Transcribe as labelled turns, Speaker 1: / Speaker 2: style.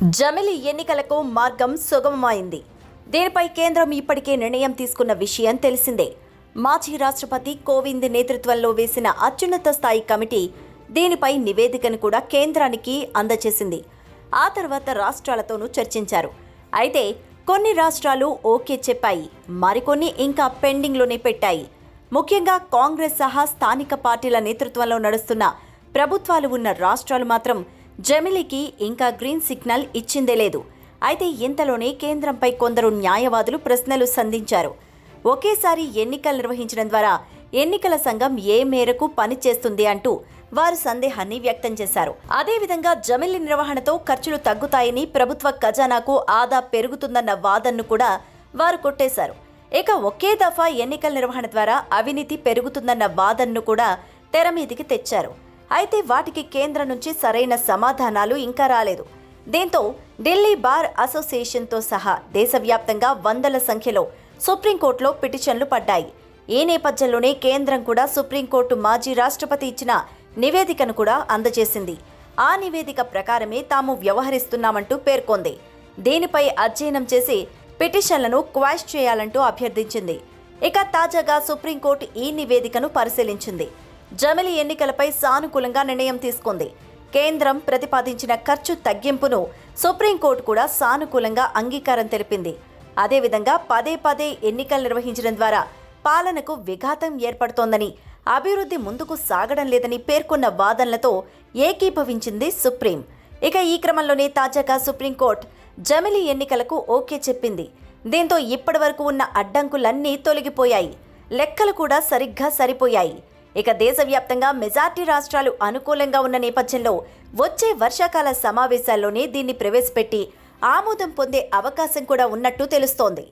Speaker 1: జమిలి ఎన్నికలకు మార్గం సుగమమైంది. దీనిపై కేంద్రం ఇప్పటికే నిర్ణయం తీసుకున్న విషయం తెలిసిందే. మాజీ రాష్ట్రపతి కోవింద్ నేతృత్వంలో వేసిన అత్యున్నత స్థాయి కమిటీ దీనిపై నివేదికను కూడా కేంద్రానికి అందజేసింది. ఆ తర్వాత రాష్ట్రాలతోనూ చర్చించారు. అయితే కొన్ని రాష్ట్రాలు ఓకే చెప్పాయి, మరికొన్ని ఇంకా పెండింగ్లోనే పెట్టాయి. ముఖ్యంగా కాంగ్రెస్ సహా స్థానిక పార్టీల నేతృత్వంలో నడుస్తున్న ప్రభుత్వాలు ఉన్న రాష్ట్రాలు మాత్రం జమిలికి ఇంకా గ్రీన్ సిగ్నల్ ఇచ్చిందే లేదు. అయితే ఇంతలోనే కేంద్రంపై కొందరు న్యాయవాదులు ప్రశ్నలు సంధించారు. ఒకేసారి ఎన్నికలు నిర్వహించడం ద్వారా ఎన్నికల సంఘం ఏ మేరకు పనిచేస్తుంది అంటూ వారు సందేహాన్ని వ్యక్తం చేశారు. అదేవిధంగా జమిలి నిర్వహణతో ఖర్చులు తగ్గుతాయని, ప్రభుత్వ ఖజానాకు ఆదా పెరుగుతుందన్న వాదనను కూడా వారు కొట్టేశారు. ఇక ఒకే దఫా ఎన్నికల నిర్వహణ ద్వారా అవినీతి పెరుగుతుందన్న వాదనను కూడా తెర మీదికి తెచ్చారు. అయితే వాటికి కేంద్రం నుంచి సరైన సమాధానాలు ఇంకా రాలేదు. దీంతో ఢిల్లీ బార్ అసోసియేషన్తో సహా దేశవ్యాప్తంగా వందల సంఖ్యలో సుప్రీంకోర్టులో పిటిషన్లు పడ్డాయి. ఈ నేపథ్యంలోనే కేంద్రం కూడా సుప్రీంకోర్టు మాజీ రాష్ట్రపతి ఇచ్చిన నివేదికను కూడా అందజేసింది. ఆ నివేదిక ప్రకారమే తాము వ్యవహరిస్తున్నామంటూ పేర్కొంది. దీనిపై అధ్యయనం చేసి పిటిషన్లను క్వాష్ చేయాలంటూ అభ్యర్థించింది. ఇక తాజాగా సుప్రీంకోర్టు ఈ నివేదికను పరిశీలించింది. జమిలి ఎన్నికలపై సానుకూలంగా నిర్ణయం తీసుకుంది. కేంద్రం ప్రతిపాదించిన ఖర్చు తగ్గింపును సుప్రీంకోర్టు కూడా సానుకూలంగా అంగీకారం తెలిపింది. అదేవిధంగా పదే పదే ఎన్నికలు నిర్వహించడం ద్వారా పాలనకు విఘాతం ఏర్పడుతోందని, అభివృద్ధి ముందుకు సాగడం లేదని పేర్కొన్న వాదనలతో ఏకీభవించింది సుప్రీం. ఇక ఈ క్రమంలోనే తాజాగా సుప్రీంకోర్టు జమిలి ఎన్నికలకు ఓకే చెప్పింది. దీంతో ఇప్పటివరకు ఉన్న అడ్డంకులన్నీ తొలగిపోయాయి. లెక్కలు కూడా సరిగ్గా సరిపోయాయి. ఇక దేశవ్యాప్తంగా మెజార్టీ రాష్ట్రాలు అనుకూలంగా ఉన్న నేపథ్యంలో వచ్చే వర్షాకాల సమావేశాల్లోనే దీన్ని ప్రవేశపెట్టి ఆమోదం పొందే అవకాశం కూడా ఉన్నట్టు తెలుస్తోంది.